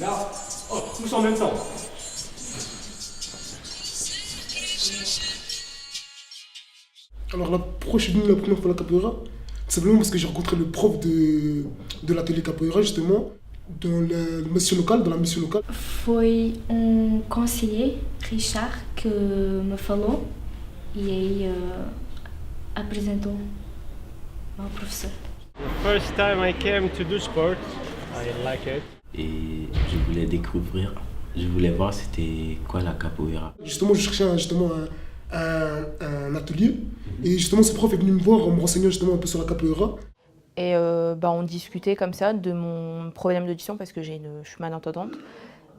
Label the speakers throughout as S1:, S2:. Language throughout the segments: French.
S1: Là, oh, tous en même temps.
S2: Alors pourquoi je suis venu la première fois à la capoeira? Simplement parce que j'ai rencontré le prof de l'atelier capoeira justement dans la mission locale,
S3: Foi conseiller, Richard, que me falou e aí apresentou ao professor.
S1: The first time I came to do sport, I like it.
S4: Et je voulais découvrir, je voulais voir c'était quoi la capoeira.
S2: Justement, je cherchais un atelier et justement ce prof est venu me voir en me renseignant justement un peu sur la capoeira.
S5: Et on discutait comme ça de mon problème d'audition parce que je suis malentendante.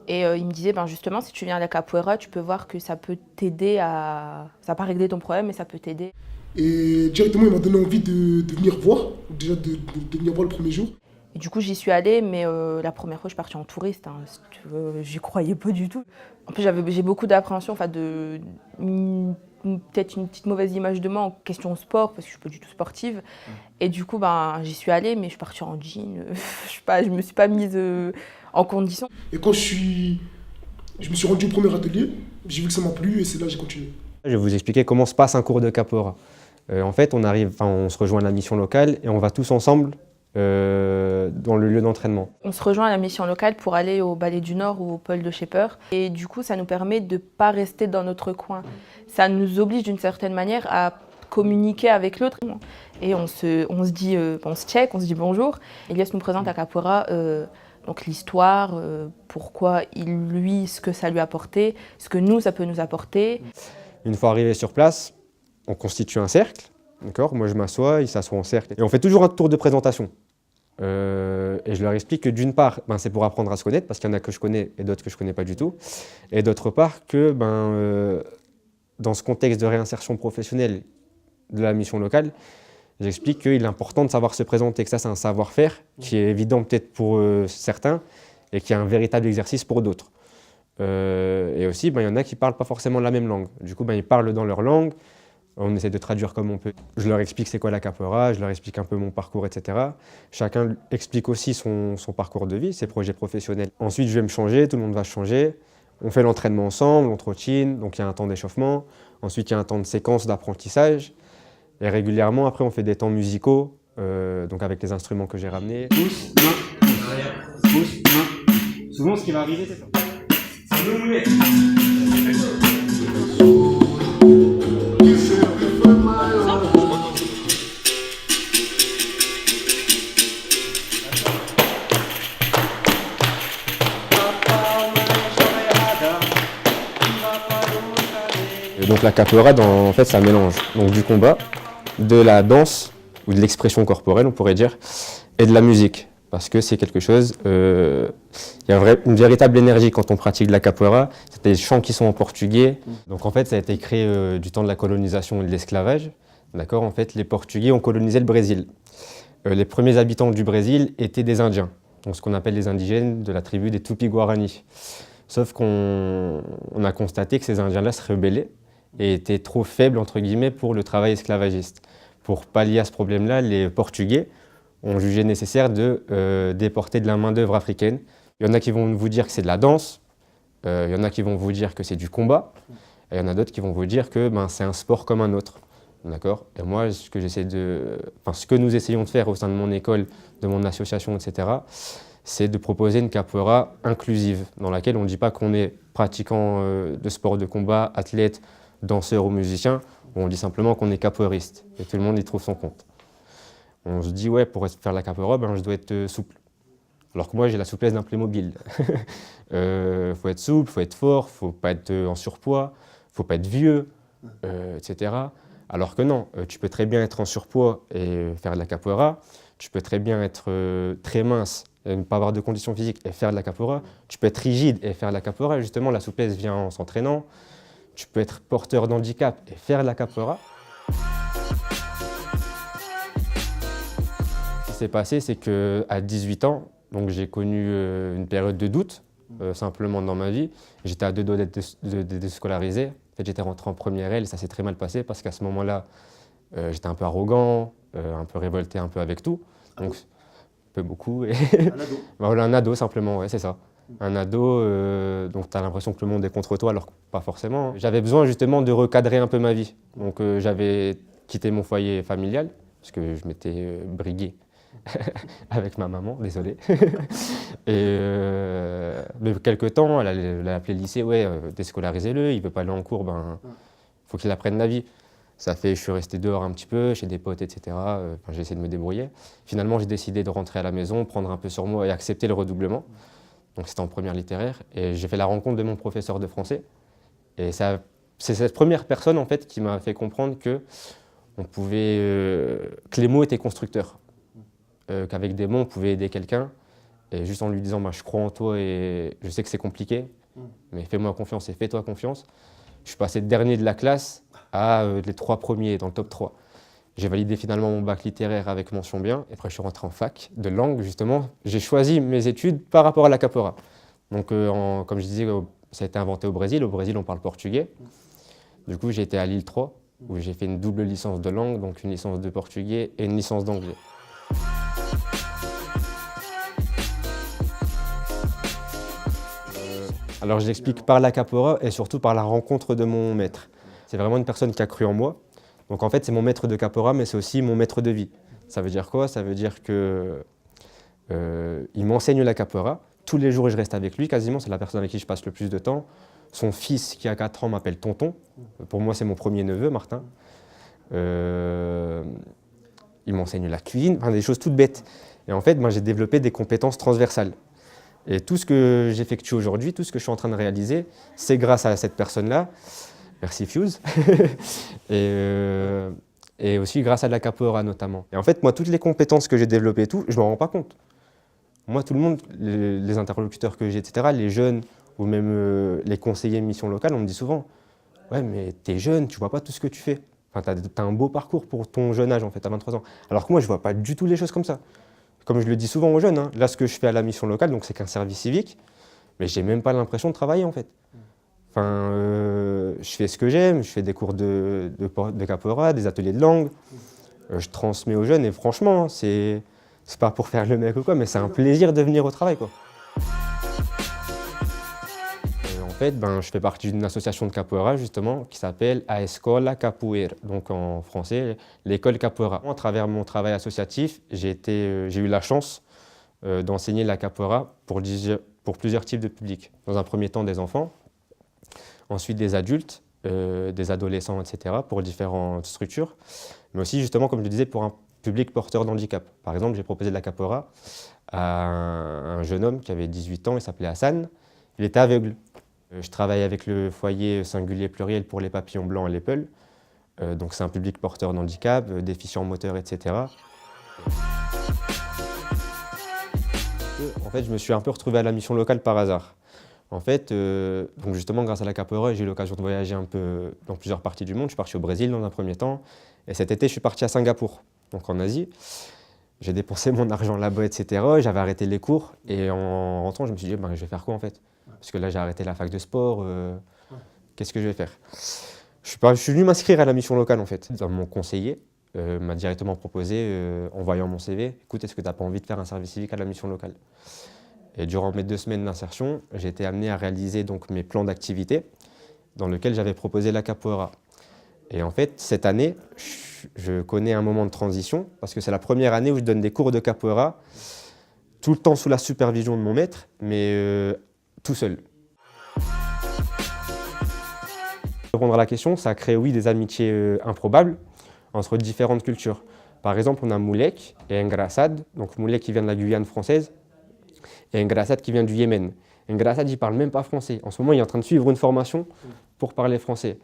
S5: Et il me disait justement si tu viens à la capoeira, tu peux voir que ça peut t'aider à... Ça va pas régler ton problème mais ça peut t'aider.
S2: Et directement il m'a donné envie de venir voir, déjà de venir voir le premier jour.
S5: Et du coup j'y suis allée mais la première fois je suis partie en touriste, hein, si tu veux, j'y croyais pas du tout. En plus j'ai beaucoup d'appréhension, peut-être une petite mauvaise image de moi en question sport parce que je suis pas du tout sportive. Et du coup j'y suis allée mais je suis partie en jean, je me suis pas mise en condition.
S2: Et quand je me suis rendu au premier atelier, j'ai vu que ça m'a plu et c'est là que j'ai continué.
S6: Je vais vous expliquer comment se passe un cours de capoeira. En fait, on se rejoint à la mission locale et on va tous ensemble dans le lieu d'entraînement.
S5: On se rejoint à la mission locale pour aller au Ballet du Nord ou au pôle de Shepherd. Et du coup, ça nous permet de ne pas rester dans notre coin. Ça nous oblige d'une certaine manière à communiquer avec l'autre. Et on se dit, on se check, on se dit bonjour. Elias nous présente la capoeira, donc l'histoire, pourquoi ce que ça lui a apporté, ce que nous, ça peut nous apporter.
S6: Une fois arrivé sur place, on constitue un cercle. Moi, je m'assois, ils s'assoient en cercle. Et on fait toujours un tour de présentation. Et je leur explique que d'une part, c'est pour apprendre à se connaître, parce qu'il y en a que je connais et d'autres que je ne connais pas du tout. Et d'autre part, que dans ce contexte de réinsertion professionnelle de la mission locale, j'explique qu'il est important de savoir se présenter, que ça, c'est un savoir-faire qui est évident peut-être pour certains et qui est un véritable exercice pour d'autres. Et aussi, il y en a qui ne parlent pas forcément la même langue. Du coup, ils parlent dans leur langue. On essaie de traduire comme on peut. Je leur explique c'est quoi la capoeira, je leur explique un peu mon parcours, etc. Chacun explique aussi son parcours de vie, ses projets professionnels. Ensuite, je vais me changer, tout le monde va changer. On fait l'entraînement ensemble, on trottine, donc il y a un temps d'échauffement. Ensuite, il y a un temps de séquence d'apprentissage. Et régulièrement, après, on fait des temps musicaux, donc avec les instruments que j'ai ramenés.
S1: Pouce, main, pouce, main. Souvent, ce qui va arriver, c'est ça.
S6: Donc la capoeira, en fait, ça mélange donc du combat, de la danse, ou de l'expression corporelle, on pourrait dire, et de la musique. Parce que c'est quelque chose, il y a une véritable énergie quand on pratique de la capoeira. C'est des chants qui sont en portugais. Donc en fait, ça a été créé du temps de la colonisation et de l'esclavage. D'accord, en fait, les Portugais ont colonisé le Brésil. Les premiers habitants du Brésil étaient des Indiens, donc ce qu'on appelle les indigènes de la tribu des Tupi-Guarani. Sauf qu'on a constaté que ces Indiens-là se rebellaient et étaient trop faibles, entre guillemets, pour le travail esclavagiste. Pour pallier à ce problème-là, les Portugais ont jugé nécessaire de déporter de la main-d'œuvre africaine. Il y en a qui vont vous dire que c'est de la danse, il y en a qui vont vous dire que c'est du combat, et il y en a d'autres qui vont vous dire que c'est un sport comme un autre. D'accord ? Et moi, ce que nous essayons de faire au sein de mon école, de mon association, etc., c'est de proposer une capoeira inclusive, dans laquelle on ne dit pas qu'on est pratiquant de sport de combat, athlète, danseur ou musicien, on dit simplement qu'on est capoeiriste, et tout le monde y trouve son compte. On se dit, ouais, pour faire la capoeira, je dois être souple. Alors que moi, j'ai la souplesse d'un Playmobil. Faut être souple, faut être fort, faut pas être en surpoids, faut pas être vieux, etc. Alors que non, tu peux très bien être en surpoids et faire de la capoeira, tu peux très bien être très mince et ne pas avoir de conditions physiques et faire de la capoeira, tu peux être rigide et faire de la capoeira, justement la souplesse vient en s'entraînant, tu peux être porteur d'handicap et faire de la capoeira. Ce qui s'est passé, c'est qu'à 18 ans, j'ai connu une période de doute, simplement dans ma vie. J'étais à deux doigts d'être déscolarisé. En fait, j'étais rentré en première L et ça s'est très mal passé parce qu'à ce moment-là, j'étais un peu arrogant, un peu révolté un peu avec tout. Donc, peu beaucoup. Et
S1: Un ado.
S6: voilà, un ado simplement, ouais, c'est ça. Un ado, donc tu as l'impression que le monde est contre toi, alors que pas forcément. J'avais besoin justement de recadrer un peu ma vie. Donc j'avais quitté mon foyer familial, parce que je m'étais brigué avec ma maman, désolé. Et mais quelques temps, elle a appelé le lycée, ouais, déscolarisez-le, il veut pas aller en cours, ben faut qu'il apprenne la vie. Ça fait, je suis resté dehors un petit peu, chez des potes, etc. J'ai essayé de me débrouiller. Finalement, j'ai décidé de rentrer à la maison, prendre un peu sur moi et accepter le redoublement. Donc c'était en première littéraire. Et j'ai fait la rencontre de mon professeur de français. Et c'est cette première personne, en fait, qui m'a fait comprendre que que les mots étaient constructeurs. Qu'avec des mots, on pouvait aider quelqu'un. Et juste en lui disant, je crois en toi et je sais que c'est compliqué, mais fais-moi confiance et fais-toi confiance. Je suis passé dernier de la classe à les 3 premiers, dans le top 3. J'ai validé finalement mon bac littéraire avec mention bien. Et après, je suis rentré en fac de langue, justement. J'ai choisi mes études par rapport à la capoeira. Donc, comme je disais, ça a été inventé au Brésil. Au Brésil, on parle portugais. Du coup, j'ai été à Lille 3, où j'ai fait une double licence de langue, donc une licence de portugais et une licence d'anglais. Alors, je l'explique par la capoeira et surtout par la rencontre de mon maître. C'est vraiment une personne qui a cru en moi. Donc en fait, c'est mon maître de capoeira, mais c'est aussi mon maître de vie. Ça veut dire quoi? Ça veut dire que il m'enseigne la capoeira. Tous les jours, je reste avec lui quasiment. C'est la personne avec qui je passe le plus de temps. Son fils, qui a 4 ans, m'appelle tonton. Pour moi, c'est mon premier neveu, Martin. Il m'enseigne la cuisine, enfin, des choses toutes bêtes. Et en fait, j'ai développé des compétences transversales. Et tout ce que j'effectue aujourd'hui, tout ce que je suis en train de réaliser, c'est grâce à cette personne-là. Merci Fuse. Et aussi grâce à la capoeira notamment. Et en fait, moi, toutes les compétences que j'ai développées et tout, je ne m'en rends pas compte. Moi, tout le monde, les interlocuteurs que j'ai, etc., les jeunes ou même les conseillers mission locale, on me dit souvent « Ouais, mais t'es jeune, tu vois pas tout ce que tu fais. Enfin, t'as un beau parcours pour ton jeune âge, en fait, à 23 ans. » Alors que moi, je vois pas du tout les choses comme ça. Comme je le dis souvent aux jeunes, hein, là, ce que je fais à la mission locale, donc c'est qu'un service civique, mais j'ai même pas l'impression de travailler, en fait. Enfin, je fais ce que j'aime, je fais des cours de capoeira, des ateliers de langue, je transmets aux jeunes et franchement, c'est pas pour faire le mec ou quoi, mais c'est un plaisir de venir au travail, quoi. En fait, je fais partie d'une association de capoeira justement qui s'appelle A Escola Capoeira, donc en français, l'école capoeira. À travers mon travail associatif, j'ai eu la chance d'enseigner la capoeira pour plusieurs types de publics. Dans un premier temps, des enfants. Ensuite des adultes, des adolescents, etc., pour différentes structures, mais aussi justement, comme je le disais, pour un public porteur d'handicap. Par exemple, j'ai proposé de la capoeira à un jeune homme qui avait 18 ans, il s'appelait Hassan, il était aveugle. Je travaille avec le foyer singulier pluriel pour les papillons blancs et les peuls, donc c'est un public porteur d'handicap, déficient moteur, etc. En fait, je me suis un peu retrouvé à la mission locale par hasard. En fait, donc justement, grâce à la capoeira, j'ai eu l'occasion de voyager un peu dans plusieurs parties du monde. Je suis parti au Brésil dans un premier temps. Et cet été, je suis parti à Singapour, donc en Asie. J'ai dépensé mon argent là-bas, etc. J'avais arrêté les cours. Et en rentrant, je me suis dit, je vais faire quoi en fait? Parce que là, j'ai arrêté la fac de sport. Qu'est-ce que je vais faire? Je suis venu m'inscrire à la mission locale en fait. Mon conseiller m'a directement proposé, en voyant mon CV, écoute, est-ce que tu n'as pas envie de faire un service civique à la mission locale? Et durant mes 2 semaines d'insertion, j'ai été amené à réaliser donc mes plans d'activité dans lesquels j'avais proposé la capoeira. Et en fait, cette année, je connais un moment de transition parce que c'est la première année où je donne des cours de capoeira, tout le temps sous la supervision de mon maître, mais tout seul. Pour répondre à la question, ça a créé, oui, des amitiés improbables entre différentes cultures. Par exemple, on a Moulek et Engrassad. Donc Moulek qui vient de la Guyane française, et Engrassad qui vient du Yémen. Engrassad, il ne parle même pas français. En ce moment, il est en train de suivre une formation pour parler français.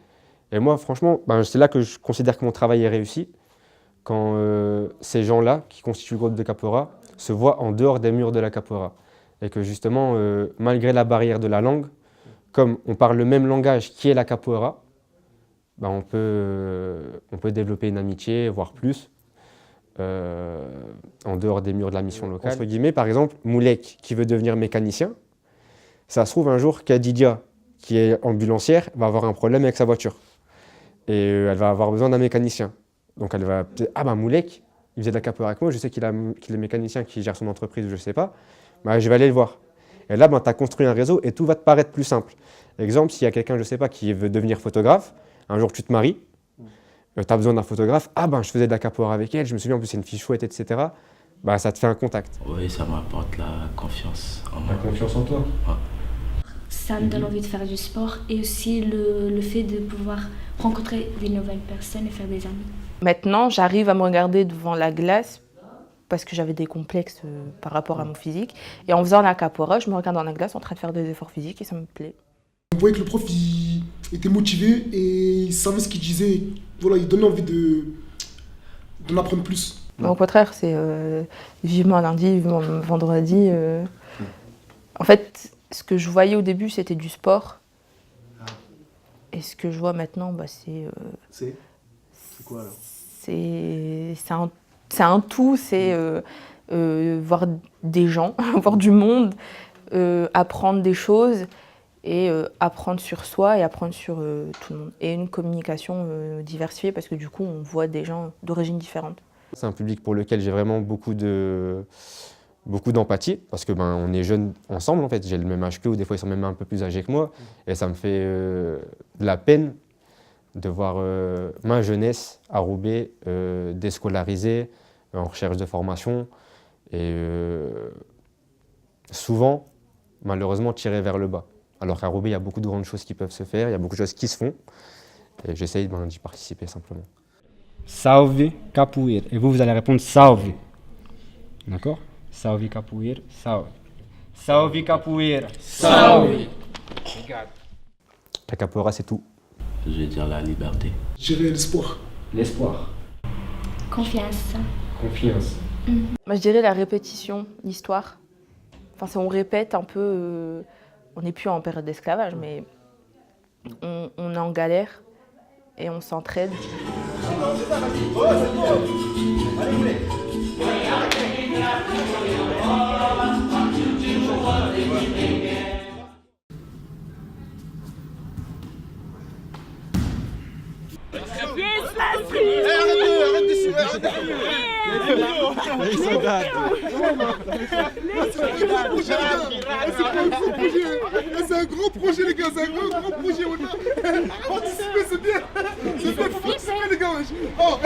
S6: Et moi, franchement, c'est là que je considère que mon travail est réussi, quand ces gens-là, qui constituent le groupe de capoeira, se voient en dehors des murs de la capoeira. Et que justement, malgré la barrière de la langue, comme on parle le même langage qui est la capoeira, on peut développer une amitié, voire plus, en dehors des murs de la mission locale. Entre guillemets, par exemple, Moulek qui veut devenir mécanicien, ça se trouve un jour qu'Adidia, qui est ambulancière, va avoir un problème avec sa voiture. Et elle va avoir besoin d'un mécanicien. Donc elle va peut-être, Moulek, il faisait de la capoeira avec moi, je sais qu'il est mécanicien qui gère son entreprise, je ne sais pas, bah, je vais aller le voir. Et là, ben, tu as construit un réseau et tout va te paraître plus simple. Exemple, s'il y a quelqu'un, je ne sais pas, qui veut devenir photographe, un jour tu te maries, tu as besoin d'un photographe, ah ben je faisais de la capoeira avec elle, je me souviens en plus c'est une fille chouette, etc. Bah, ça te fait un contact.
S4: Oui, ça m'apporte la confiance en moi.
S6: La confiance en toi.
S4: Ouais.
S3: Ça me donne envie de faire du sport et aussi le fait de pouvoir rencontrer des nouvelles personnes et faire des amis.
S5: Maintenant, j'arrive à me regarder devant la glace parce que j'avais des complexes par rapport à mon physique. Et en faisant la capoeira, je me regarde dans la glace en train de faire des efforts physiques et ça me plaît.
S2: On voyait que le prof il était motivé et il savait ce qu'il disait. Voilà, il donnait envie d'en apprendre plus.
S5: Au contraire, c'est vivement lundi, vivement vendredi. En fait, ce que je voyais au début, c'était du sport. Et ce que je vois maintenant, bah, c'est
S7: quoi alors?
S5: C'est un tout, c'est voir des gens, voir du monde, apprendre des choses et apprendre sur soi et apprendre sur tout le monde. Et une communication diversifiée parce que du coup, on voit des gens d'origines différentes.
S6: C'est un public pour lequel j'ai vraiment beaucoup d'empathie parce que ben, on est jeunes ensemble en fait. J'ai le même âge qu'eux ou des fois ils sont même un peu plus âgés que moi et ça me fait de la peine de voir ma jeunesse à Roubaix déscolarisée, en recherche de formation et souvent malheureusement tirée vers le bas. Alors qu'à Roubaix il y a beaucoup de grandes choses qui peuvent se faire, il y a beaucoup de choses qui se font et j'essaye d'y participer simplement.
S1: Salve capoeira. Et vous allez répondre salve. D'accord? Salve capoeira, salve. Salve capoeira. Salve. Obrigado.
S6: La capoeira c'est tout.
S4: Je vais dire la liberté.
S2: J'ai l'espoir.
S1: L'espoir.
S3: Confiance.
S1: Confiance.
S5: Moi, je dirais la répétition, l'histoire. Enfin, on répète un peu, on n'est plus en période d'esclavage, mais on est en galère et on s'entraide.
S2: C'est un gros projet les gars, c'est un gros projet. Participer c'est bien. C'est bien participer les gars. Oh.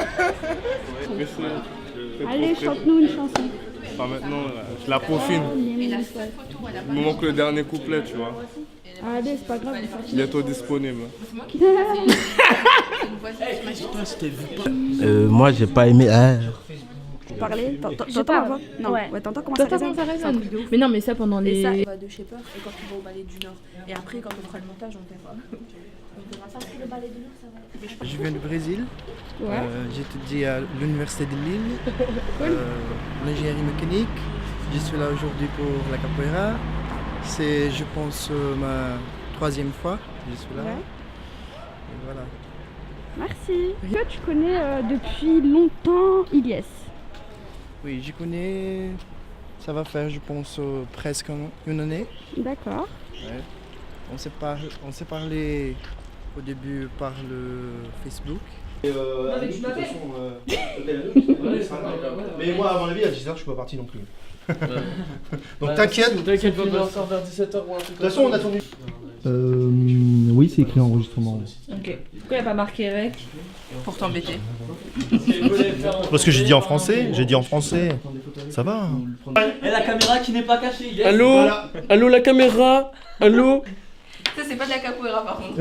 S8: Allez, chante-nous une chanson.
S7: Enfin maintenant, je la peaufine. Il me manque le dernier couplet, tu vois.
S8: Allez, c'est pas grave.
S7: Bientôt disponible.
S4: Moi, j'ai pas aimé.
S8: Parler, t'entends? Non, ouais, t'entends comment ça résonne?
S5: Mais non, mais ça pendant les...
S3: Ça, on va de Shepherd et quand on va au ballet du Nord. Et après, quand on fera le montage, on verra. On verra pas que le ballet du Nord, ça va.
S9: Je viens du Brésil.
S8: Ouais.
S9: J'étudie à l'université de Lille, l'ingénierie mécanique. Je suis là aujourd'hui pour la capoeira. C'est, je pense, ma 3e fois que je suis là.
S8: Ouais.
S9: Et voilà.
S8: Merci. Est-ce que tu connais depuis longtemps Ilyes?
S9: Oui, je connais. Ça va faire, je pense, presque une année.
S8: D'accord.
S9: Ouais. On s'est parlé au début par le Facebook.
S10: Mais moi, à mon avis, à 10h, je suis pas parti non plus. Donc t'inquiète.
S7: T'inquiète pas, on sort vers 17h ou un truc.
S10: De toute façon, on a tourné.
S11: Oui, c'est écrit enregistrement.
S8: Ok. Pourquoi il n'y a pas marqué rec?
S5: Pour t'embêter.
S10: Parce que j'ai dit en français, Ça va.
S11: Et la caméra qui n'est pas cachée. Yes.
S7: Allô
S10: Voilà.
S7: Allô la caméra. Allô.
S5: Ça, c'est pas de la capoeira par contre.